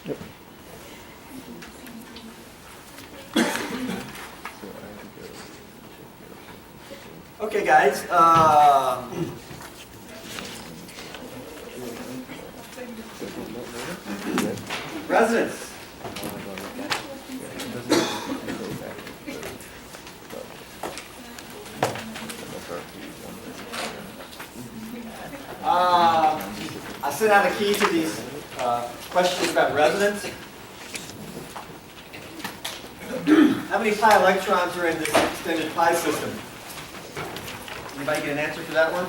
Yep. Okay, guys. Resonance. I sent out a key to these questions about resonance. How many pi electrons are in this extended pi system? Anybody get an answer for that one?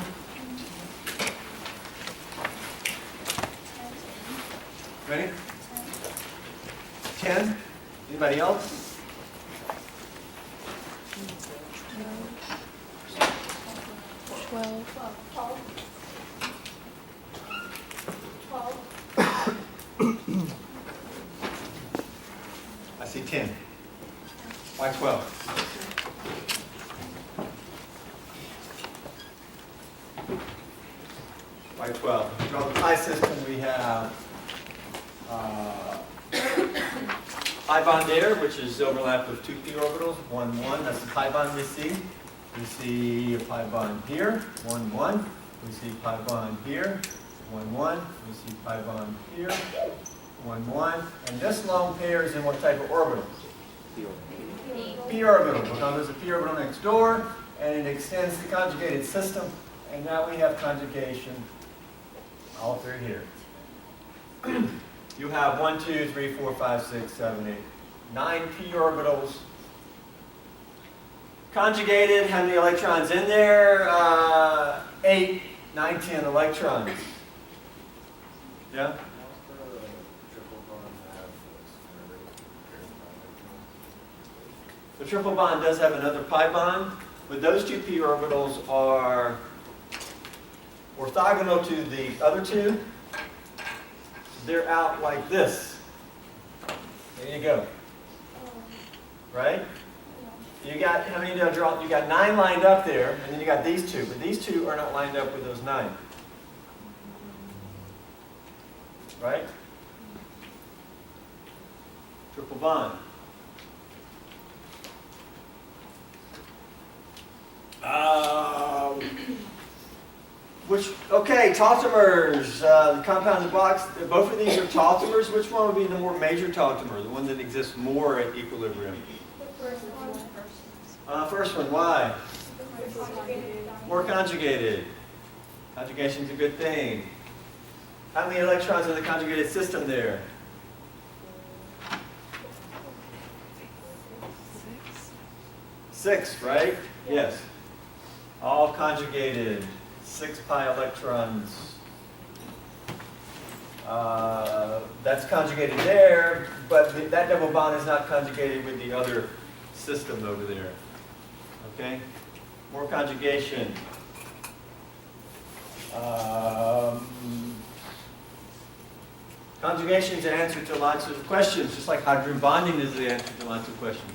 Ready? 10? Anybody else? 12. I see 10. Why 12? Why 12? If you draw the pi system, we have pi bond there, which is overlap of 2p orbitals, 1, 1. That's the pi bond we see. We see a pi bond here, 1, 1. We see pi bond here, 1, 1. We see pi bond here, 1, 1. And this lone pair is in what type of orbital? P orbital. Because there's a p orbital next door, and it extends the conjugated system. And now we have conjugation all through here. You have 1, 2, 3, 4, 5, 6, 7, 8, 9 p orbitals. Conjugated, how many electrons in there? 8, 9, 10 electrons. Yeah? The triple bond does have another pi bond, but those two p orbitals are orthogonal to the other two. They're out like this. There you go. Right? You got, how many did I draw? You got 9 lined up there, and then you got these two, but these two are not lined up with those 9. Right? Triple bond. Okay, tautomers, the compounded box, both of these are tautomers. Which one would be the more major tautomer, the one that exists more at equilibrium? First one, why? More conjugated. Conjugation's a good thing. How many electrons in the conjugated system there? 6, right? Yes. All conjugated. 6 pi electrons. That's conjugated there, but that double bond is not conjugated with the other system over there. Okay? More conjugation. Conjugation is the answer to lots of questions, just like hydrogen bonding is the answer to lots of questions.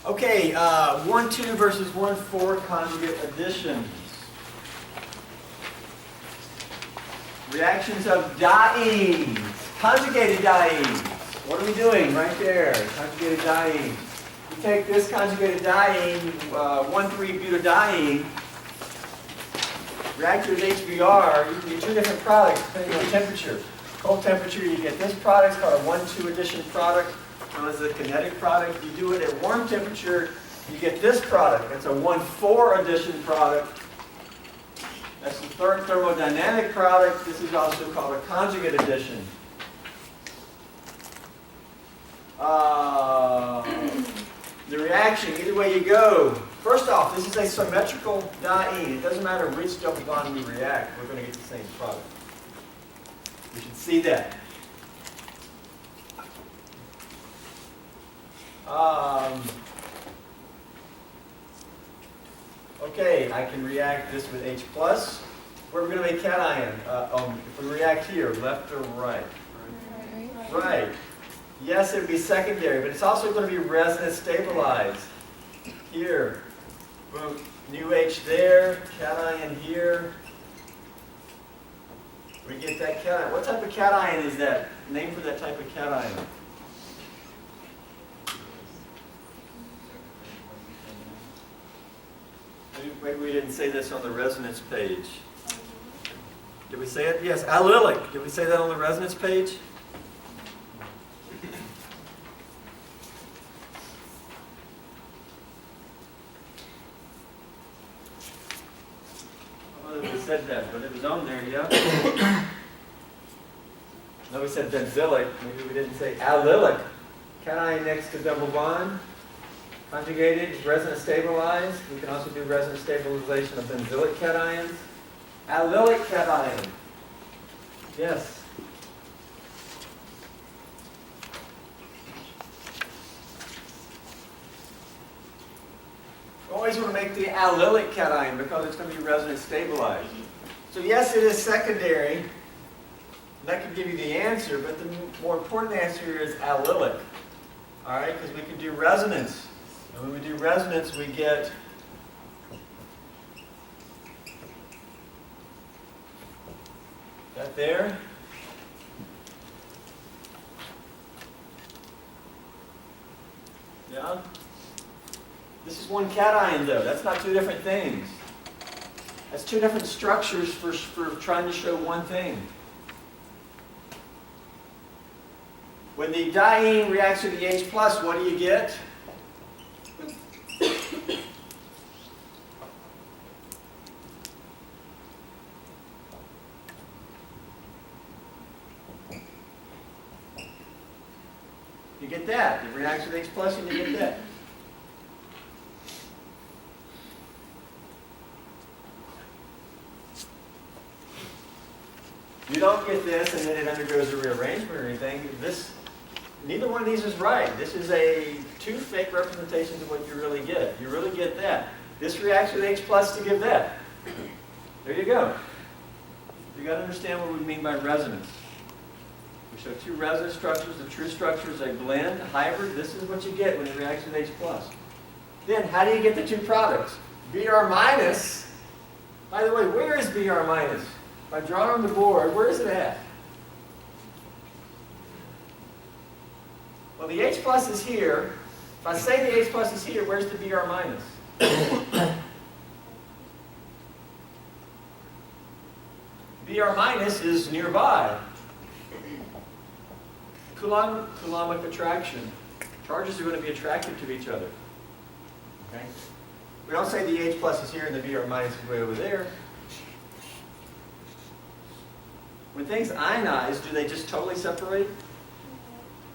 Okay, 1,2 versus 1,4 conjugate additions. Reactions of dienes, conjugated dienes. What are we doing right there? Conjugated diene. You take this conjugated diene, 1,3-butadiene, react with HBr, you can get 2 different products depending on temperature. Cold temperature, you get this product, it's called a 1,2 addition product, known as a kinetic product. You do it at warm temperature, you get this product. It's a 1,4 addition product. That's the third thermodynamic product. This is also called a conjugate addition. The reaction, either way you go. First off, this is a symmetrical diene. It doesn't matter which double bond we react, we're going to get the same product. You should see that. Okay, I can react this with H+. Where are we going to make cation? If we react here, left or right? Right. Yes, it would be secondary, but it's also going to be resonance stabilized. Here. Boom. New H there, cation here. We get that cation. What type of cation is that? Name for that type of cation. Maybe we didn't say this on the resonance page. Did we say it? Yes, allylic. Did we say that on the resonance page? I don't know if we said that, but it was on there, yeah? No, we said benzylic. Maybe we didn't say allylic. Cation next to double bond. Conjugated, resonance stabilized. We can also do resonance stabilization of benzylic cations. Allylic cation. Yes. Always want to make the allylic cation because it's going to be resonance stabilized. So yes, it is secondary. That could give you the answer, but the more important answer is allylic. All right, because we can do resonance. And when we do resonance, we get that there. Yeah. This is one cation, though. That's not two different things. That's two different structures for trying to show one thing. When the diene reacts with the H+, what do you get? You get that. It reacts with H+ and you get that. You don't get this and then it undergoes a rearrangement or anything. Neither one of these is right. This is two fake representations of what you really get. You really get that. This reacts with H+ to give that. There you go. You got to understand what we mean by resonance. We show two resonance structures. The true structure is a blend, a hybrid. This is what you get when it reacts with H+. Then, how do you get the two products? Br minus. By the way, where is Br minus? If I draw it on the board, where is it at? Well, the H+ is here. If I say the H+ is here, where's the Br minus? Br minus is nearby. Coulombic attraction. Charges are going to be attracted to each other. Okay? We don't say the H+ is here and the Br minus is way over there. When things ionize, do they just totally separate?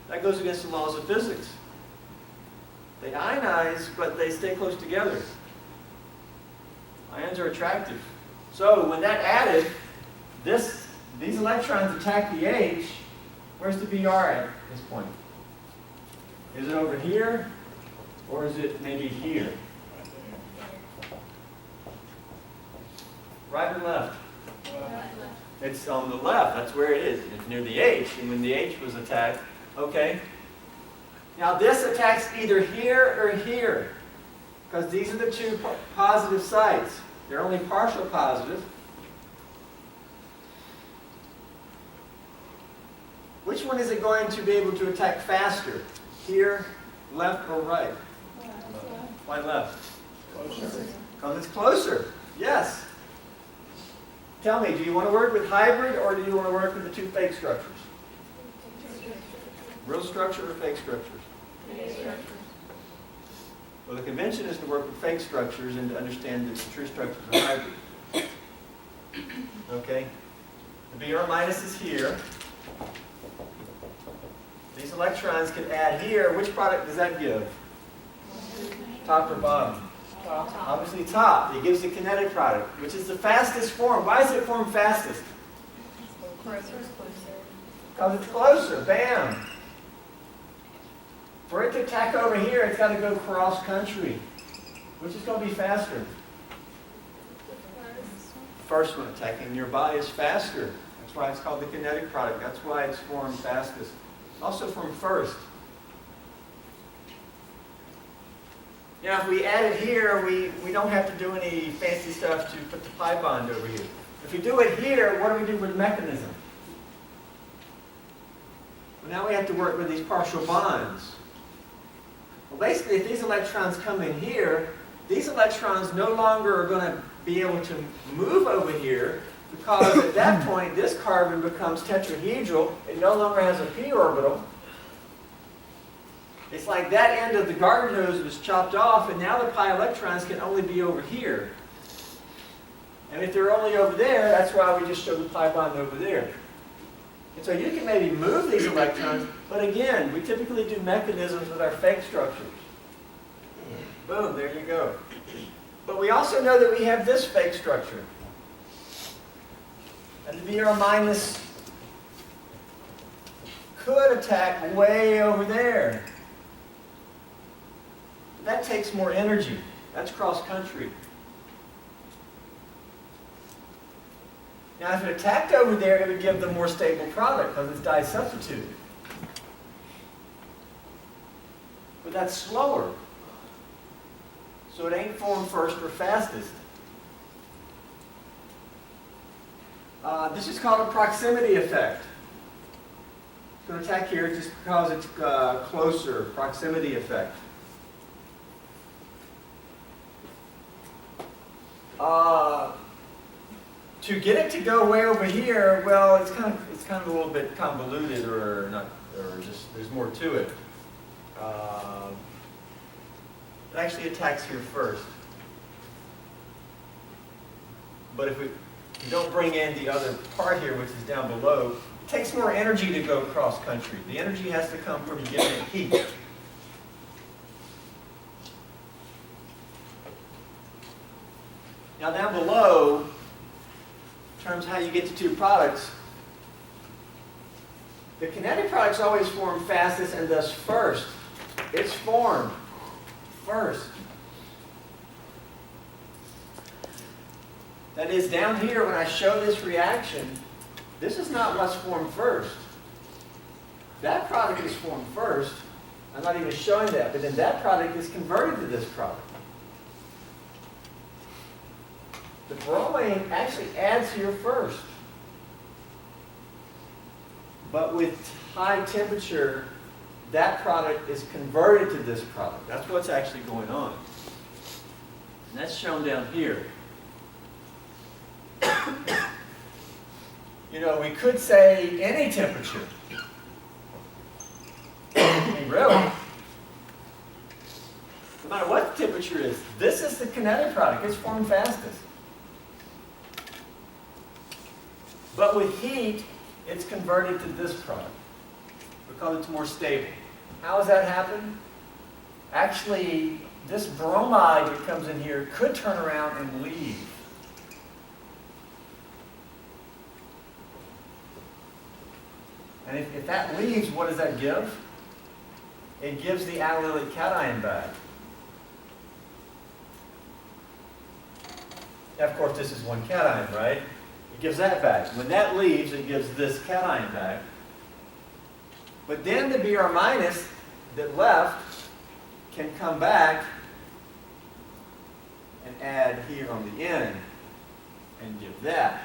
That goes against the laws of physics. They ionize, but they stay close together. Ions are attractive. So when that added, these electrons attack the H. Where's the Br at this point? Is it over here, or is it maybe here? Right or left? It's on the left. That's where it is. It's near the H. And when the H was attacked, okay. Now this attacks either here or here, because these are the two positive sites. They're only partial positive. Which one is it going to be able to attack faster? Here, left, or right? Why left? Because it's closer. Yes. Tell me, do you want to work with hybrid or do you want to work with the two fake structures? Real structure or fake structures? Fake structures. Well, the convention is to work with fake structures and to understand that the true structures are hybrid. Okay? The Br minus is here. These electrons can add here. Which product does that give? Top or bottom? Top. Obviously top. It gives the kinetic product, which is the fastest form. Why is it formed fastest? Because it's closer. Bam. For it to attack over here, it's got to go cross country. Which is going to be faster? First one attacking nearby is faster. That's why it's called the kinetic product. That's why it's formed fastest. Also formed first. Now, if we add it here, we don't have to do any fancy stuff to put the pi bond over here. If we do it here, what do we do with the mechanism? Well, now we have to work with these partial bonds. Well, basically, if these electrons come in here, these electrons no longer are going to be able to move over here because at that point, this carbon becomes tetrahedral. It no longer has a p orbital. It's like that end of the garden hose was chopped off, and now the pi electrons can only be over here. And if they're only over there, that's why we just showed the pi bond over there. And so you can maybe move these electrons, but again, we typically do mechanisms with our fake structures. Boom, there you go. But we also know that we have this fake structure. And the Br minus could attack way over there. That takes more energy. That's cross-country. Now, if it attacked over there, it would give the more stable product because it's disubstituted. But that's slower. So it ain't formed first or fastest. This is called a proximity effect. It's going to attack here just because it's closer, proximity effect. To get it to go way over here, well, it's kind of a little bit convoluted, or not, or just there's more to it. It actually attacks here first. But if we don't bring in the other part here, which is down below, it takes more energy to go cross country. The energy has to come from giving it heat. Now down below, in terms of how you get to two products, the kinetic products always form fastest and thus first. It's formed first. That is, down here when I show this reaction, this is not what's formed first. That product is formed first. I'm not even showing that, but then that product is converted to this product. The bromine actually adds here first. But with high temperature, that product is converted to this product. That's what's actually going on. And that's shown down here. You know, we could say any temperature. I mean, really. No matter what the temperature is, this is the kinetic product. It's formed fastest. But with heat, it's converted to this product because it's more stable. How does that happen? Actually, this bromide that comes in here could turn around and leave. And if that leaves, what does that give? It gives the allylic cation back. Now, of course, this is one cation, right? It gives that back. When that leaves, it gives this cation back. But then the Br minus that left can come back and add here on the end and give that.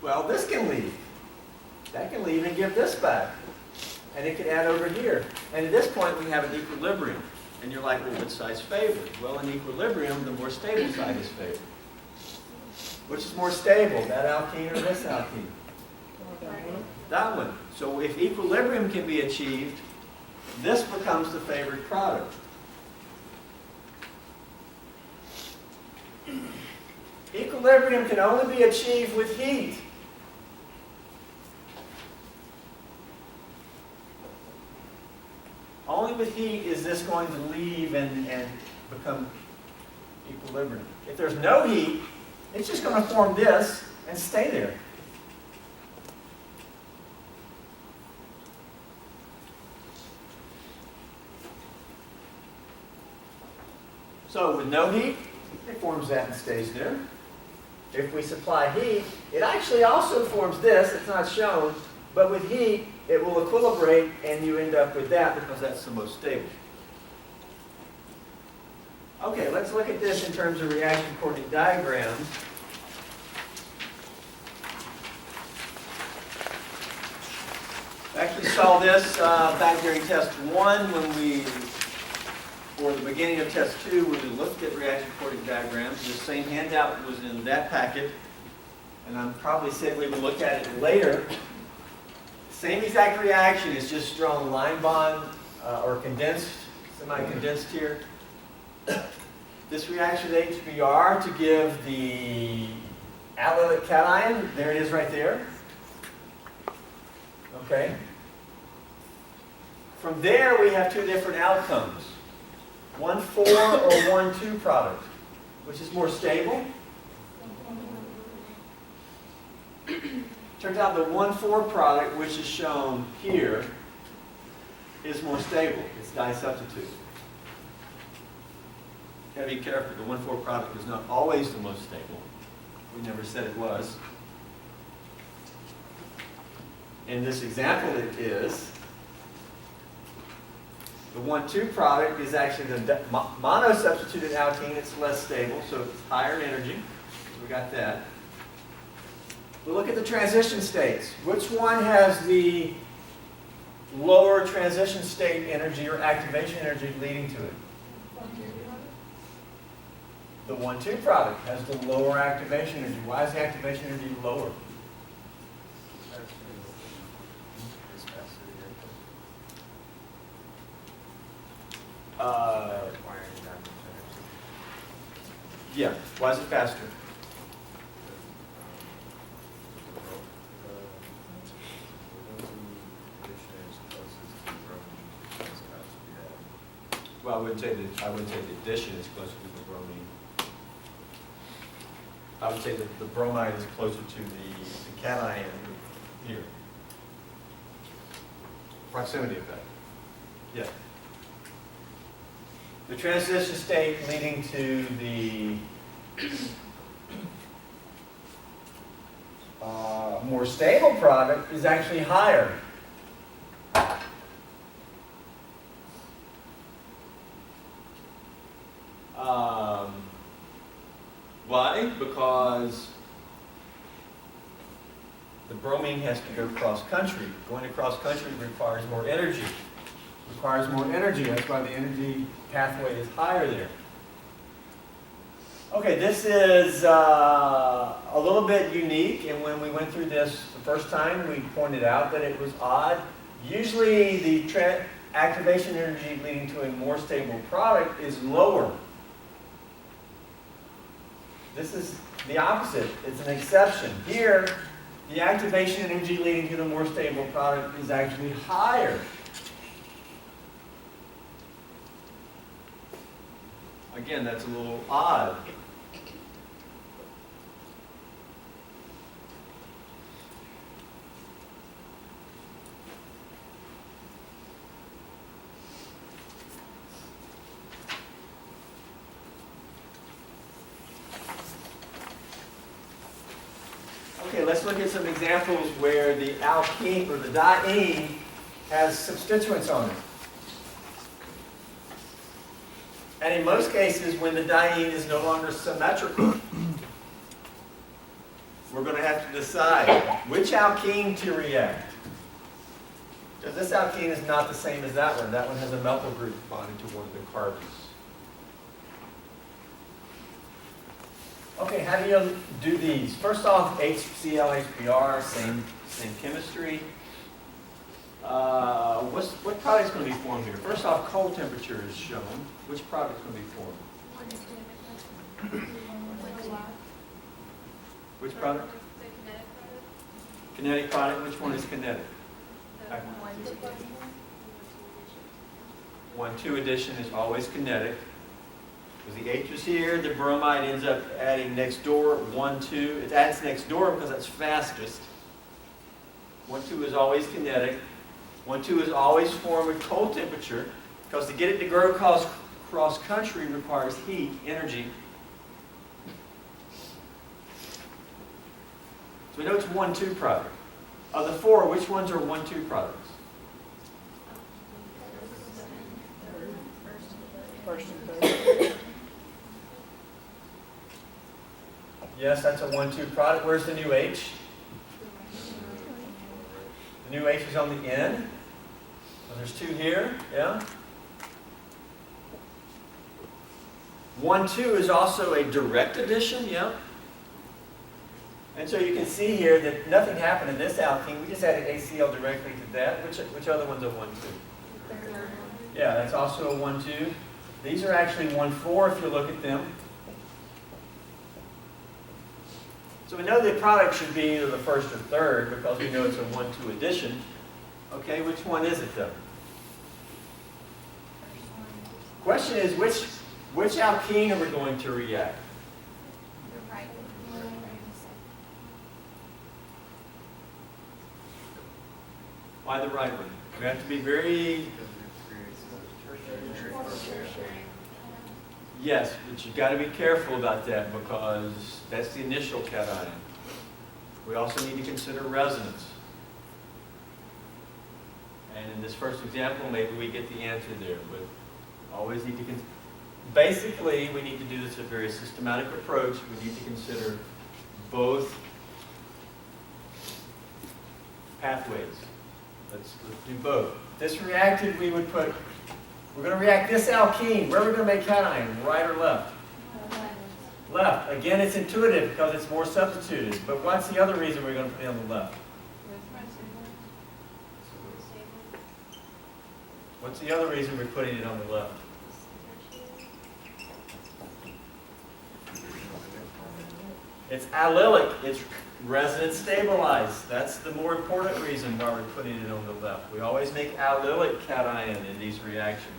Well, this can leave. That can leave and give this back. And it can add over here. And at this point, we have an equilibrium. And you're like, well, which side's favored? Well, in equilibrium, the more stable side is favored. Which is more stable, that alkene or this alkene? That one. So if equilibrium can be achieved, this becomes the favored product. Equilibrium can only be achieved with heat. Only with heat is this going to leave and become equilibrium. If there's no heat, it's just going to form this and stay there. So with no heat, it forms that and stays there. If we supply heat, it actually also forms this. It's not shown, but with heat, it will equilibrate and you end up with that because that's the most stable. Okay, let's look at this in terms of reaction coordinate diagrams. I actually saw this back during test 1 or the beginning of test 2 when we looked at reaction coordinate diagrams. The same handout was in that packet, and I'm probably said we would look at it later. Same exact reaction, it's just strong line bond or condensed, semi-condensed here. This reaction with HBr to give the allylic cation, there it is right there. Okay. From there, we have two different outcomes. 1,4 or 1,2 product, which is more stable. Turns out the 1,4 product, which is shown here, is more stable. It's disubstituted. Got to be careful. The 1,4 product is not always the most stable. We never said it was. In this example, it is. The 1,2 product is actually the monosubstituted alkene. It's less stable, so it's higher in energy. We got that. But look at the transition states. Which one has the lower transition state energy or activation energy leading to it? The 1,2 product has the lower activation energy. Why is the activation energy lower? Yeah. Why is it faster? Well, I wouldn't say the addition is closer to the bromine. I would say that the bromide is closer to the cation here. Proximity effect. Yeah. The transition state leading to the more stable product is actually higher. Why? Because the bromine has to go cross country. Going across country requires more energy. That's why the energy pathway is higher there. Okay, this is a little bit unique, and when we went through this the first time, we pointed out that it was odd. Usually the activation energy leading to a more stable product is lower. This is the opposite. It's an exception. Here, the activation energy leading to the more stable product is actually higher. Again, that's a little odd. Okay, let's look at some examples where the alkene or the diene has substituents on it. And in most cases, when the diene is no longer symmetrical, we're going to have to decide which alkene to react. Because this alkene is not the same as that one. That one has a methyl group bonded to one of the carbons. Okay, how do you do these? First off, HCl, HBr, same chemistry. What product is going to be formed here? First off, cold temperature is shown. Which product is going to be formed? Which product? Kinetic product. Which one is kinetic? 1,2 addition is always kinetic. Because the H is here, the bromide ends up adding next door, 1,2. It adds next door because that's fastest. 1,2 is always kinetic. 1,2 is always formed at cold temperature because to get it to grow cross country requires heat, energy. So we know it's 1,2 product. Of the 4, which ones are 1,2 products? first and third. Yes, that's a 1-2 product. Where's the new H? The new H is on the end. So there's 2 here, yeah? 1-2 is also a direct addition, yeah? And so you can see here that nothing happened in this alkene. We just added ACl directly to that. Which other one's a 1-2? Yeah, that's also a 1-2. These are actually 1-4 if you look at them. So we know the product should be either the first or third because we know it's a 1-2 addition. Okay, which one is it though? Question is which alkene are we going to react? Why the right one? We have to be very... Yes, but you've got to be careful about that because that's the initial cation. We also need to consider resonance. And in this first example, maybe we get the answer there, but always need to consider. Basically, we need to do this a very systematic approach. We need to consider both pathways. Let's do both. This reacted, we would put, we're going to react this alkene. Where are we going to make cation? Right or left? Left. Again, it's intuitive because it's more substituted. But what's the other reason we're going to put it on the left? What's the other reason we're putting it on the left? It's allylic. It's resonance stabilized. That's the more important reason why we're putting it on the left. We always make allylic cation in these reactions.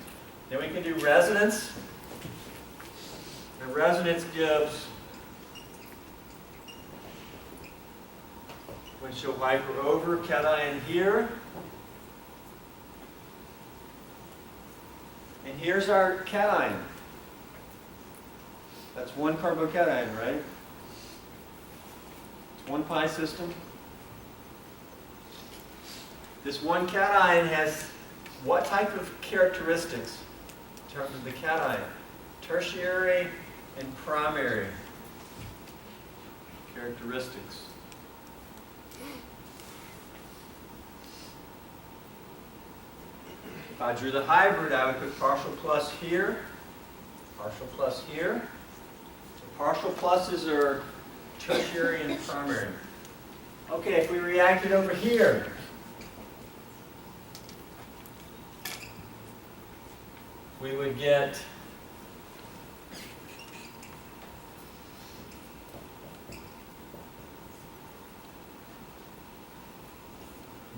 Then we can do resonance. And resonance gives windshield wiper over cation here. And here's our cation. That's one carbocation, right? It's one pi system. This one cation has what type of characteristics in terms of the cation? Tertiary and primary characteristics. If I drew the hybrid, I would put partial plus here, partial plus here. The partial pluses are tertiary and primary. Okay, if we reacted over here, we would get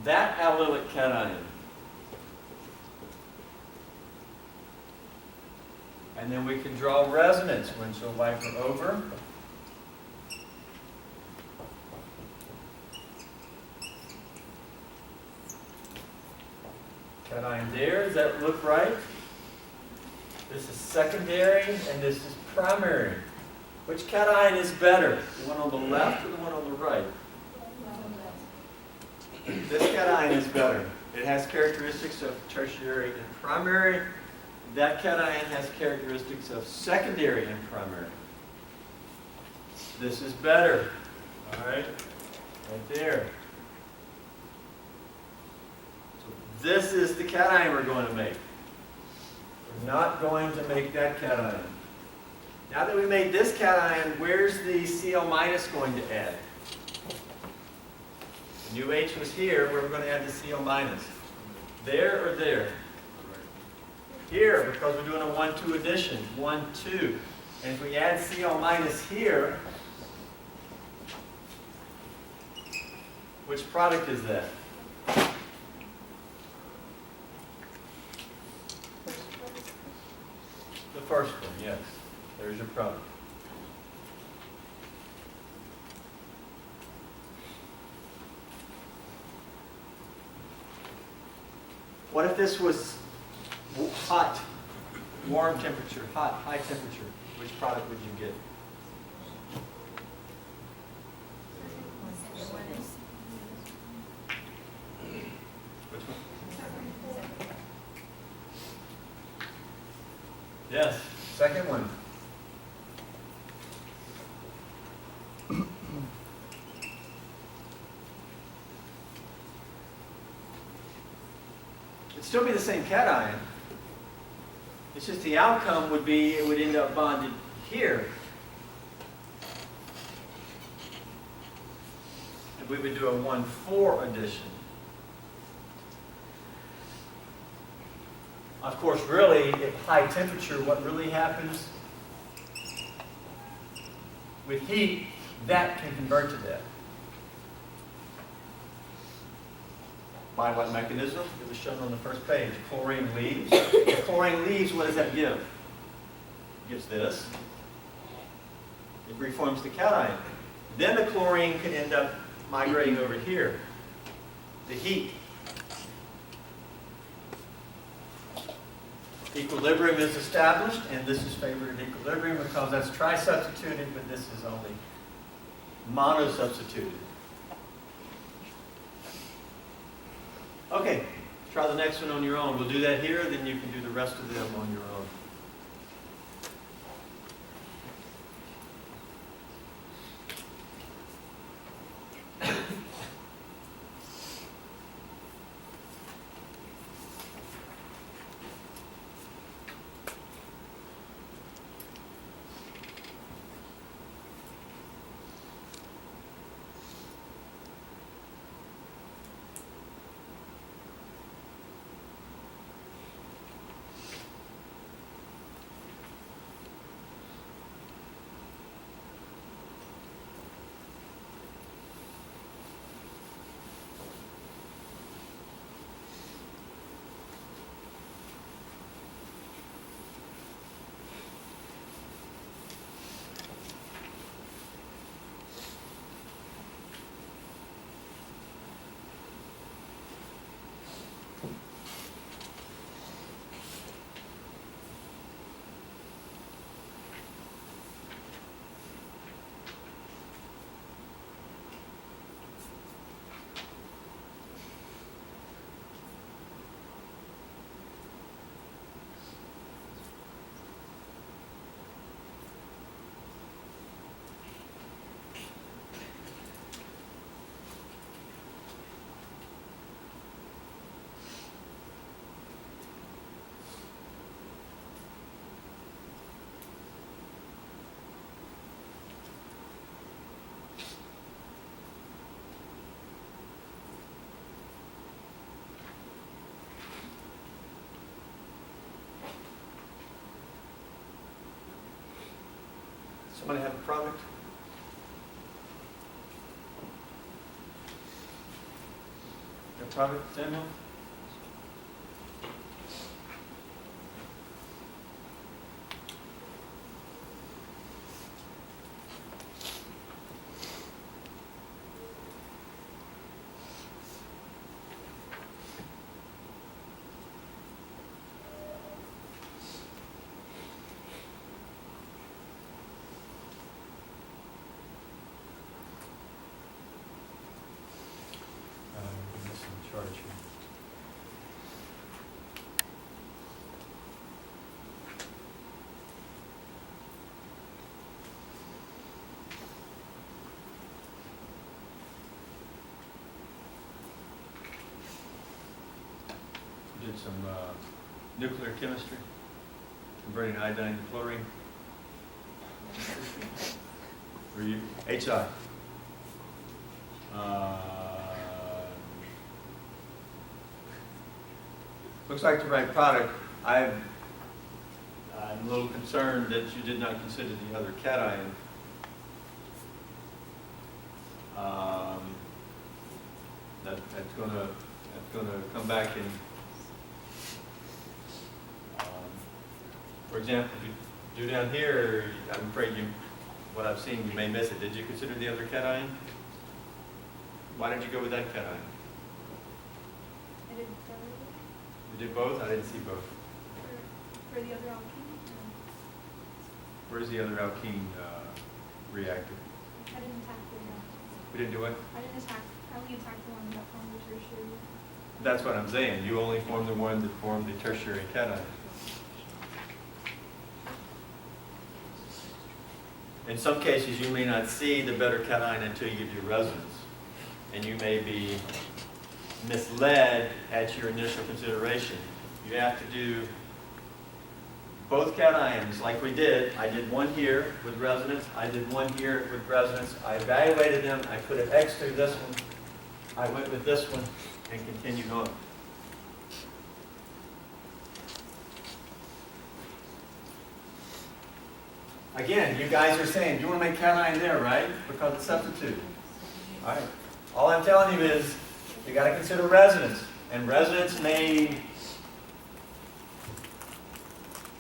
that allylic cation. And then we can draw resonance windshield wiper over. Cation there, does that look right? This is secondary and this is primary. Which cation is better? The one on the left or the one on the right? This cation is better. It has characteristics of tertiary and primary. That cation has characteristics of secondary and primary. This is better. All right? Right there. So this is the cation we're going to make. We're not going to make that cation. Now that we made this cation, where's the Cl minus going to add? The new H was here. Where we're going to add the Cl minus? There or there? Here, because we're doing a 1-2 addition. 1-2. And if we add Cl minus here, which product is that? The first one, yes. There's your product. What if this was hot, warm temperature, hot, high temperature? Which product would you get? Which one? Yes. Second one. It'd still be the same cation. It's just the outcome would be it would end up bonded here. And we would do a 1,4 addition. Of course, really, at high temperature, what really happens with heat, that can convert to that. By what mechanism? It was shown on the first page. Chlorine leaves. If chlorine leaves, what does that give? It gives this. It reforms the cation. Then the chlorine can end up migrating over here. The heat. Equilibrium is established, and this is favored at equilibrium because that's tri-substituted, but this is only mono-substituted. Okay, try the next one on your own. We'll do that here, then you can do the rest of them on your own. Somebody have a product? A product, Samuel? Charge here. We did some nuclear chemistry, converting iodine to chlorine. Were you? HI. Looks like the right product. I'm a little concerned that you did not consider the other cation. That's gonna come back and, for example, if you do down here, I'm afraid what I've seen, you may miss it. Did you consider the other cation? Why did you go with that cation? I didn't. You did both? I didn't see both. For the other alkene? Where's the other alkene reactor? I didn't attack the alkene. We didn't do what? I only attacked the one that formed the tertiary. That's what I'm saying. You only formed the one that formed the tertiary cation. In some cases, you may not see the better cation until you do resonance. And you may be misled at your initial consideration. You have to do both cations like we did. I did one here with resonance. I did one here with resonance. I evaluated them. I put an X through this one. I went with this one and continued on. Again, you guys are saying, you want to make cation there, right? Because it's substitute. All right. All I'm telling you is, you got to consider resonance. And resonance may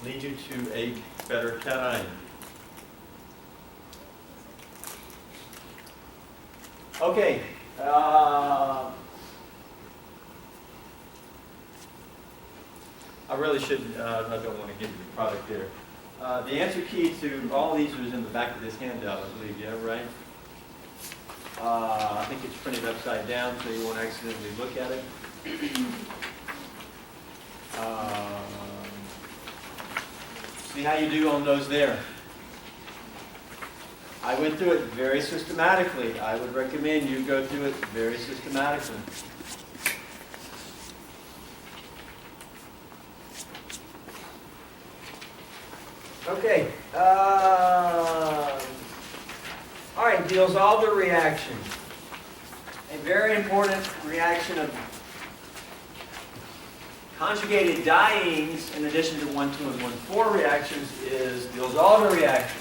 lead you to a better cation. Okay. I really shouldn't, I don't want to give you the product there. The answer key to all these is in the back of this handout, I believe. Yeah, right? I think it's printed upside down so you won't accidentally look at it. See how you do on those there. I went through it very systematically. I would recommend you go through it very systematically. Okay. All right, Diels-Alder reaction. A very important reaction of conjugated dienes, in addition to 1,2 and 1,4 reactions, is Diels-Alder reaction.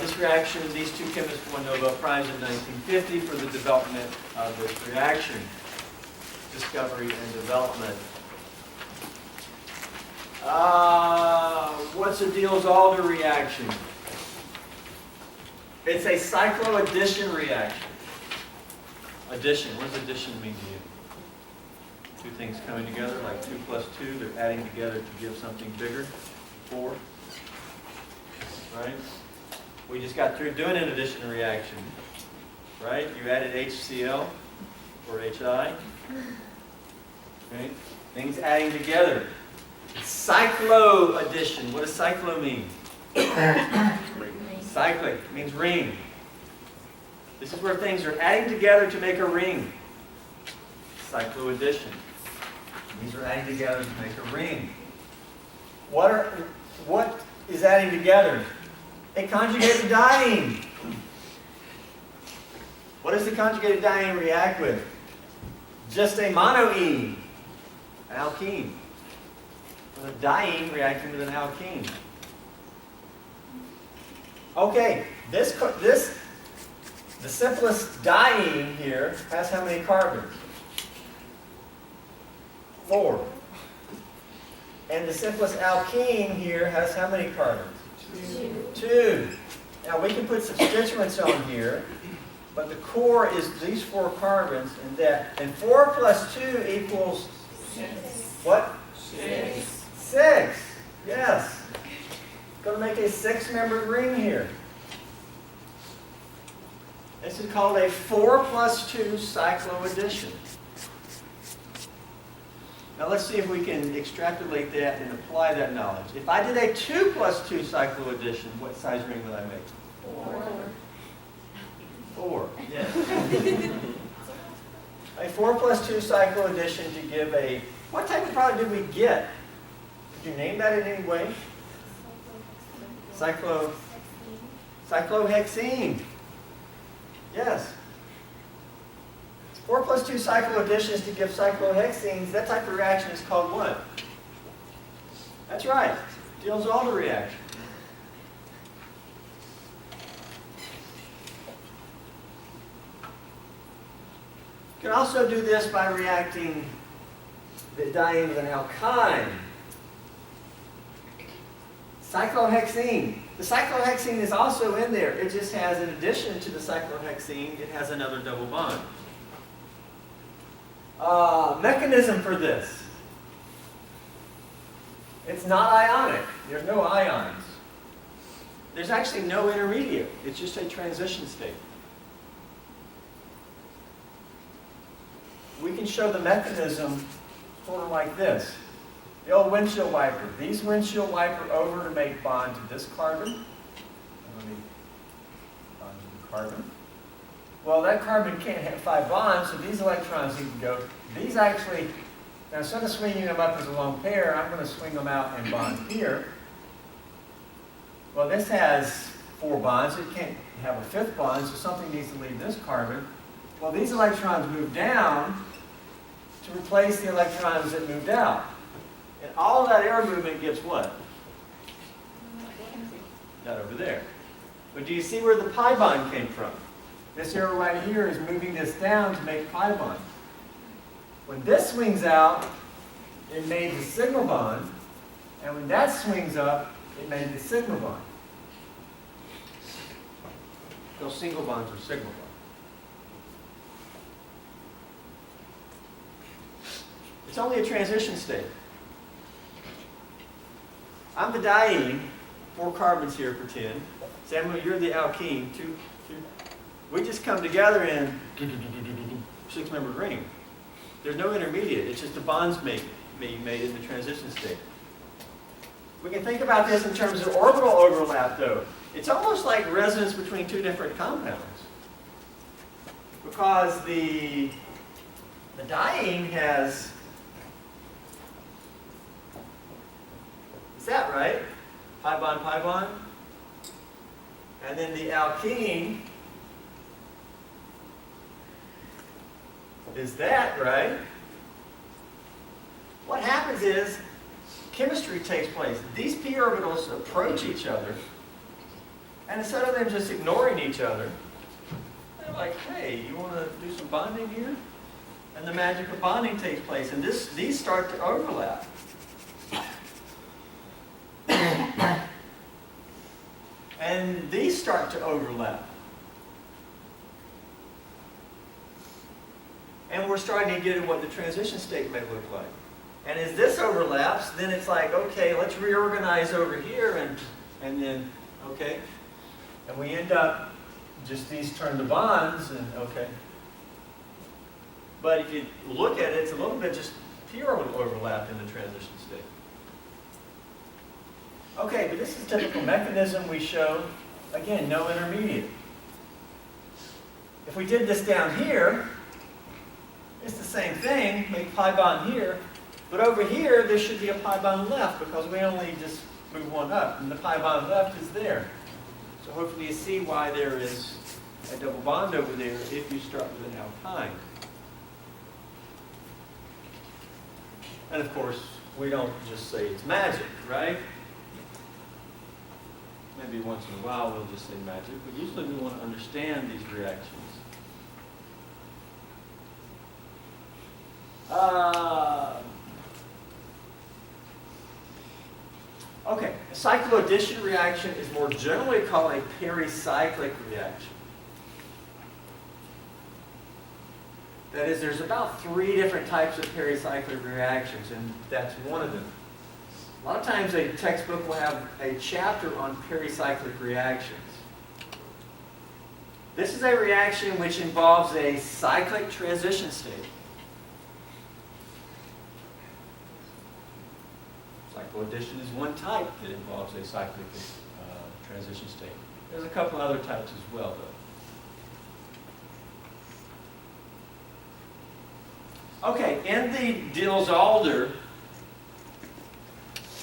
This reaction, these two chemists won Nobel Prize in 1950 for the development of this reaction. Discovery and development. What's a Diels-Alder reaction? It's a cycloaddition reaction. Addition. What does addition mean to you? Two things coming together, like 2 plus 2, they're adding together to give something bigger. 4. Right? We just got through doing an addition reaction. Right? You added HCl or HI. Okay? Things adding together. Cycloaddition. What does cyclo mean? Cyclic means ring. This is where things are adding together to make a ring. Cycloaddition. These are adding together to make a ring. What is adding together? A conjugated diene. What does the conjugated diene react with? Just a monoene, an alkene. A diene reacting with an alkene. Okay, the simplest diene here has how many carbons? 4. And the simplest alkene here has how many carbons? 2. Now we can put substituents on here, but the core is these 4 carbons and that. And 4 plus 2 equals 6. what? 6. 6. Yes. Going to make a 6-membered ring here. This is called a 4 plus 2 cycloaddition. Now let's see if we can extrapolate that and apply that knowledge. If I did a 2 plus 2 cycloaddition, what size ring would I make? 4. 4. Yes. A 4 plus 2 cycloaddition to give a... What type of product did we get? Did you name that in any way? Cyclohexene. Yes. 4 plus 2 cycloadditions to give cyclohexenes. That type of reaction is called what? That's right. Diels-Alder reaction. You can also do this by reacting the diene with an alkyne. Cyclohexene. The cyclohexene is also in there. It just has, in addition to the cyclohexene, it has another double bond. Mechanism for this. It's not ionic. There's no ions. There's actually no intermediate. It's just a transition state. We can show the mechanism sort of like this. The old windshield wiper. These windshield wiper over to make bond to this carbon. Let me bond to the carbon. Well, that carbon can't have 5 bonds, so these electrons need to go. These actually, now instead of swinging them up as a lone pair, I'm going to swing them out and bond here. Well, this has 4 bonds. It can't have a 5th bond, so something needs to leave this carbon. Well, these electrons move down to replace the electrons that moved out. And all of that air movement gives what? That over there. But do you see where the pi bond came from? This arrow right here is moving this down to make pi bond. When this swings out, it made the sigma bond. And when that swings up, it made the sigma bond. Those single bonds are sigma bonds. It's only a transition state. I'm the diene, 4 carbons here, pretend. Samuel, you're the alkene, 2. We just come together in 6-membered ring. There's no intermediate. It's just the bonds made in the transition state. We can think about this in terms of orbital overlap, though. It's almost like resonance between 2 different compounds. Because the diene has, is that right? Pi bond, pi bond. And then the alkene is that, right? What happens is chemistry takes place. These p orbitals approach each other, and instead of them just ignoring each other, they're like, hey, you want to do some bonding here? And the magic of bonding takes place, and these start to overlap. And these start to overlap. And we're starting to get at what the transition state may look like. And as this overlaps, then it's like, okay, let's reorganize over here, and then, okay. And we end up, just these turn to bonds, and okay. But if you look at it, it's a little bit just p orbital overlap in the transition state. Okay, but this is a typical mechanism we show. Again, no intermediate. If we did this down here, it's the same thing, make pi bond here, but over here there should be a pi bond left because we only just move one up, and the pi bond left is there. So hopefully you see why there is a double bond over there if you start with an alkyne. And of course, we don't just say it's magic, right? Maybe once in a while we'll just say magic, but usually we want to understand these reactions. Okay, a cycloaddition reaction is more generally called a pericyclic reaction. That is, there's about 3 different types of pericyclic reactions, and that's one of them. A lot of times a textbook will have a chapter on pericyclic reactions. This is a reaction which involves a cyclic transition state. Cycloaddition is one type that involves a cyclic transition state. There's a couple other types as well, though. Okay, in the Diels-Alder,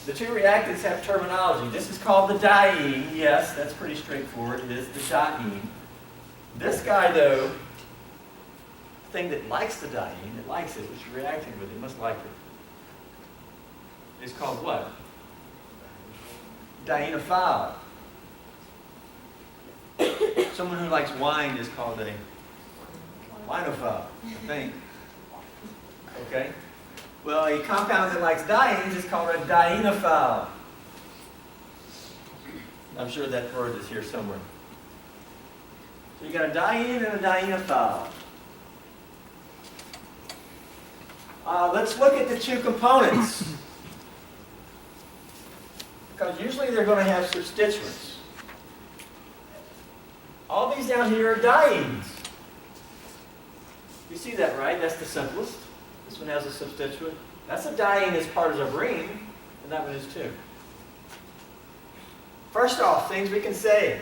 the 2 reactants have terminology. This is called the diene. Yes, that's pretty straightforward. It is the diene. This guy, though, the thing that likes the diene, it likes it, which you're reacting with, it must like it, is called what? Dienephile. Someone who likes wine is called a winophile, I think. Okay? Well, a compound that likes dienes is called a dienephile. I'm sure that word is here somewhere. So you got a diene and a dienephile. Let's look at the 2 components. Because usually they're going to have substituents. All these down here are dienes. You see that, right? That's the simplest. This one has a substituent. That's a diene as part of a ring, and that one is too. First off, things we can say.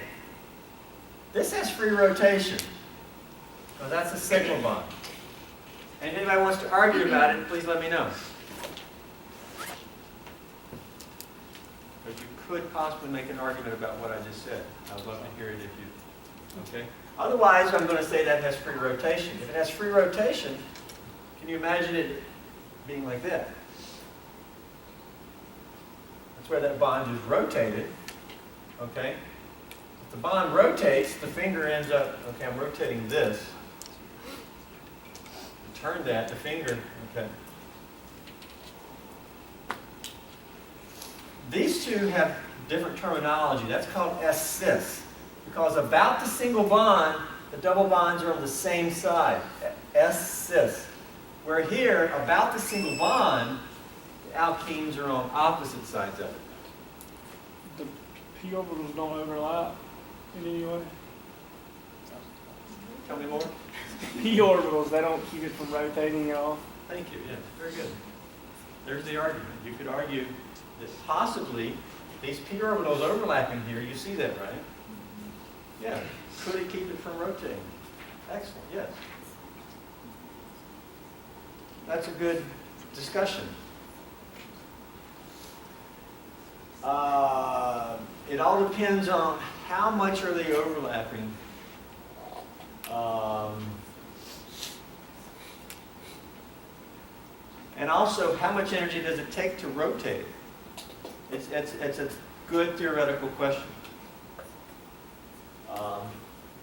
This has free rotation. So that's a cyclo bond. And if anybody wants to argue about it, please let me know. But you could possibly make an argument about what I just said. I'd love to hear it if you, okay? Otherwise, I'm going to say that has free rotation. If it has free rotation, can you imagine it being like that? That's where that bond is rotated, okay? If the bond rotates, the finger ends up, okay, I'm rotating this. Turn that, the finger, okay. These two have different terminology. That's called S-cis. Because about the single bond, the double bonds are on the same side. S-cis. Where here, about the single bond, the alkenes are on opposite sides of it. The p orbitals don't overlap in any way. Tell me more. P orbitals, they don't keep it from rotating at all. Thank you, yes, very good. There's the argument. You could argue that possibly these p orbitals overlapping here, you see that, right? Yeah. Could it keep it from rotating? Excellent, yes. That's a good discussion. It all depends on how much are they overlapping. And also, how much energy does it take to rotate it? It's a good theoretical question.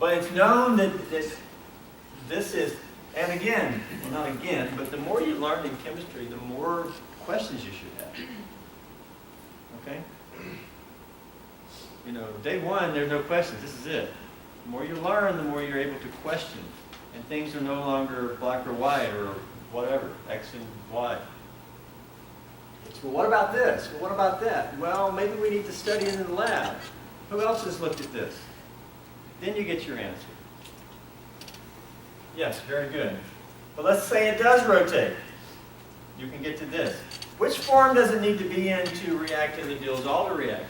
But it's known that this is, and again, well not again, but the more you learn in chemistry, the more questions you should have. Okay? You know, day one, there's no questions. This is it. The more you learn, the more you're able to question. And things are no longer black or white or whatever, X and Y. It's, well, what about this? Well, what about that? Well, maybe we need to study it in the lab. Who else has looked at this? Then you get your answer. Yes, very good. But let's say it does rotate. You can get to this. Which form does it need to be in to react in the Diels-Alder reaction?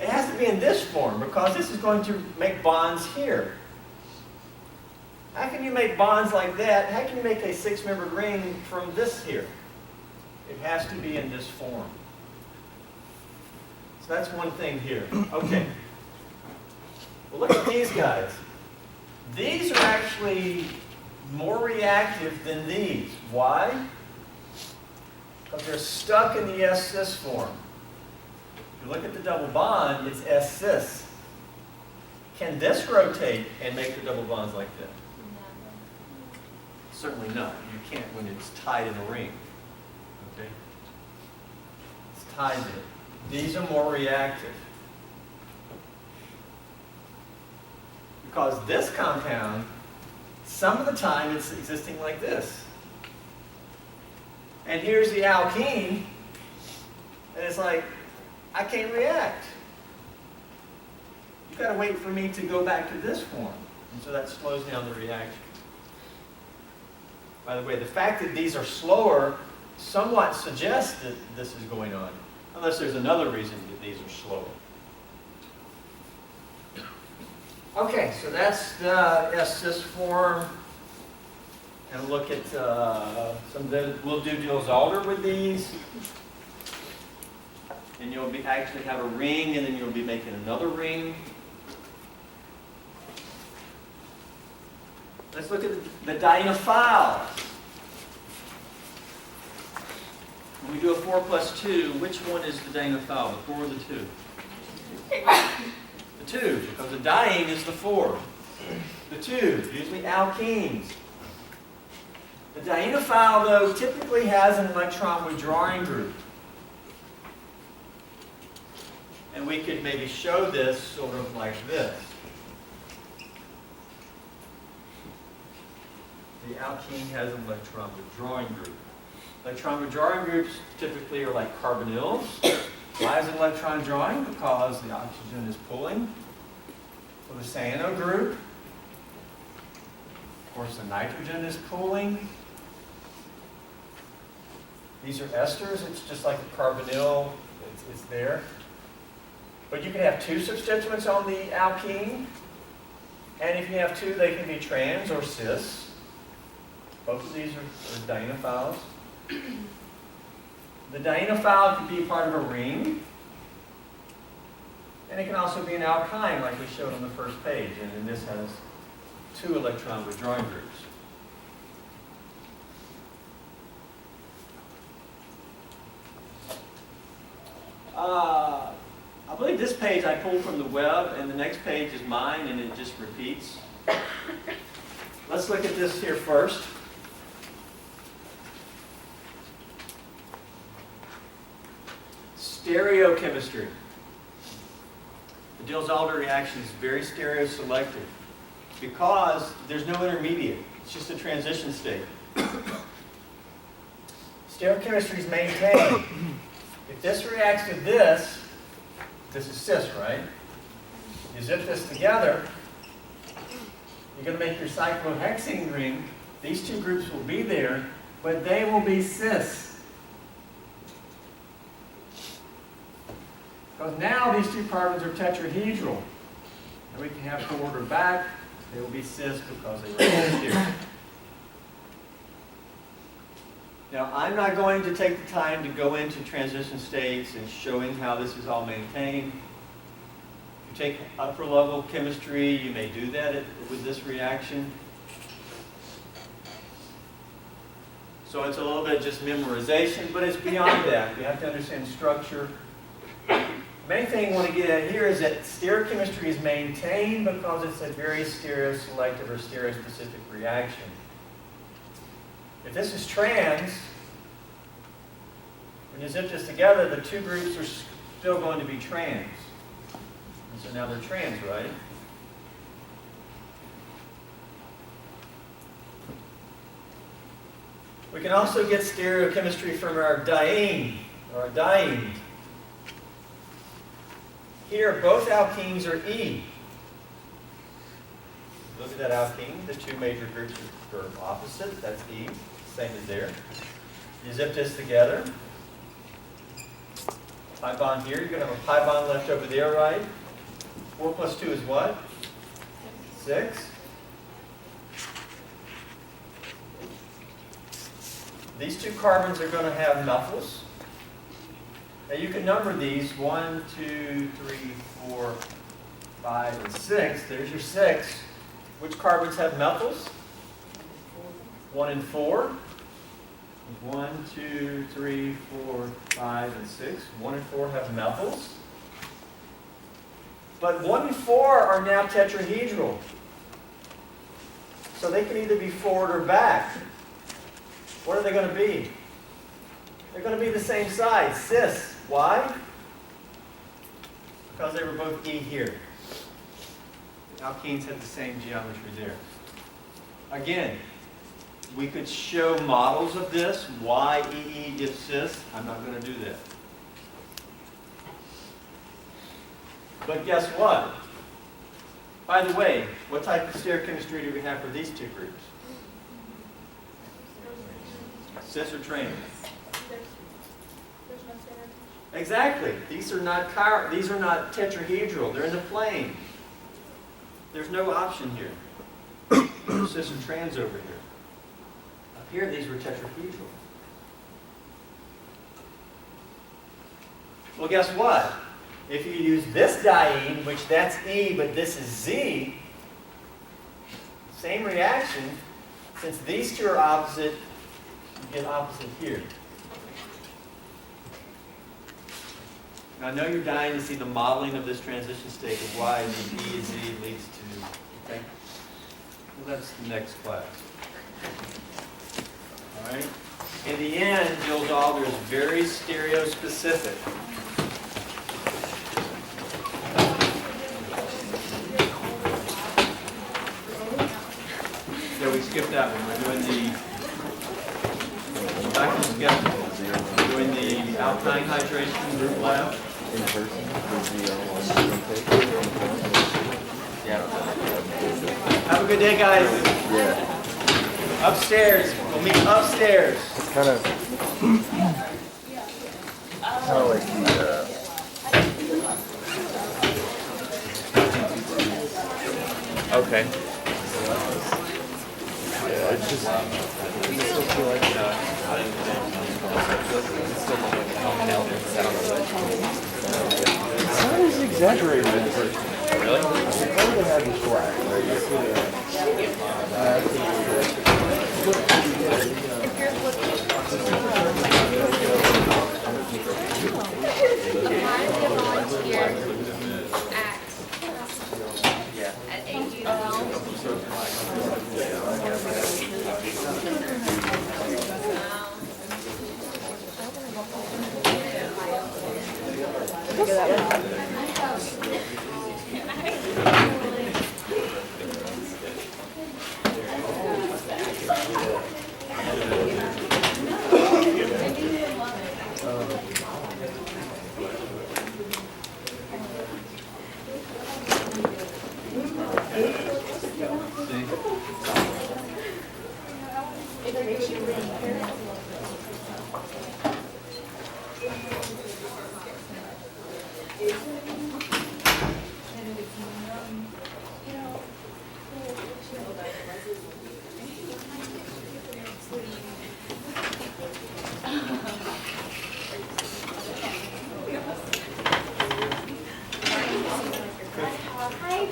It has to be in this form because this is going to make bonds here. How can you make bonds like that? How can you make a six-membered ring from this here? It has to be in this form. So that's one thing here. Okay. Well, look at these guys. These are actually more reactive than these. Why? Because they're stuck in the S-cis form. If you look at the double bond, it's S-cis. Can this rotate and make the double bonds like this? Certainly not. You can't when it's tied in a ring. Okay? It's tied in. These are more reactive. Because this compound, some of the time it's existing like this. And here's the alkene, and it's like, I can't react. You've got to wait for me to go back to this form. And so that slows down the reaction. By the way, the fact that these are slower somewhat suggests that this is going on, unless there's another reason that these are slower. Okay, so that's the S-cis form. And look at we'll do Diels-Alder with these. And you'll actually have a ring, and then you'll be making another ring. Let's look at the dienophiles. When we do a 4 plus 2, which one is the dienophile, the 4 or the 2? The 2, because the diene is the 4. The 2, usually alkenes. The dienophile, though, typically has an electron withdrawing group. And we could maybe show this sort of like this. The alkene has an electron withdrawing group. Electron withdrawing groups typically are like carbonyls. Why is it electron drawing? Because the oxygen is pulling. For the cyano group, of course the nitrogen is pulling. These are esters. It's just like a carbonyl. It's there. But you can have two substituents on the alkene. And if you have two, they can be trans or cis. Both of these are dienophiles. The dienophile can be part of a ring. And it can also be an alkyne, like we showed on the first page. And then this has two electron withdrawing groups. I believe this page I pulled from the web, and the next page is mine, and it just repeats. Let's look at this here first. Stereochemistry. The Diels-Alder reaction is very stereoselective because there's no intermediate. It's just a transition state. Stereochemistry is maintained. If this reacts to this is cis, right? You zip this together, you're going to make your cyclohexene ring. These two groups will be there, but they will be cis. Because now these two carbons are tetrahedral. And we can have forward or back. They will be cis because they were here. Now, I'm not going to take the time to go into transition states and showing how this is all maintained. If you take upper level chemistry, you may do that with this reaction. So it's a little bit just memorization, but it's beyond that. You have to understand structure. The main thing I want to get at here is that stereochemistry is maintained because it's a very stereoselective or stereospecific reaction. If this is trans, when you zip this together, the two groups are still going to be trans. And so now they're trans, right? We can also get stereochemistry from our diene, or our diene. Here, both alkenes are E. Look at that alkene. The two major groups are opposite. That's E. Same as there. You zip this together. Pi bond here. You're going to have a pi bond left over there, right? 4 plus 2 is what? 6. These two carbons are going to have methyls. Now you can number these 1, 2, 3, 4, 5, and 6. There's your 6. Which carbons have methyls? 1 and 4. 1, 2, 3, 4, 5, and 6. 1 and 4 have methyls. But 1 and 4 are now tetrahedral. So they can either be forward or back. What are they going to be? They're going to be the same size, cis. Why? Because they were both E here. Alkenes had the same geometry there. Again, we could show models of this, why EE gives cis. I'm not going to do that. But guess what? By the way, what type of stereochemistry do we have for these two groups? Cis or trans? There's no synergy. Exactly. These are not tetrahedral. They're in the plane. There's no option here. There's cis and trans over here. Up here, these were tetrahedral. Well, guess what? If you use this diene, which that's E, but this is Z, same reaction. Since these two are opposite, you get opposite here. Now, I know you're dying to see the modeling of this transition state of why the E is Z leads to, okay? Well, that's the next class. All right? In the end, Diels-Alder is very stereospecific. Yeah, we skipped that one. We're doing back to skeptical. We're doing the alkyne hydration group lab. In person? Have a good day, guys. Yeah. Upstairs. We'll meet upstairs. Kind of Kind of like the, Okay. Yeah, it's just. Does it still feel like it's not as exaggerated in person. Really? they probably had the swag. Right? You see Apply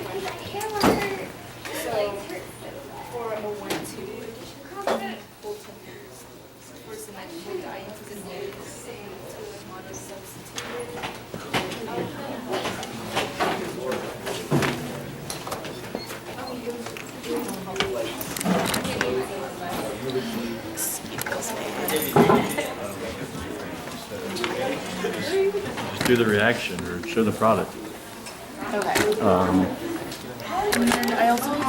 to volunteer at Just do the reaction or show the product. Okay. And then I also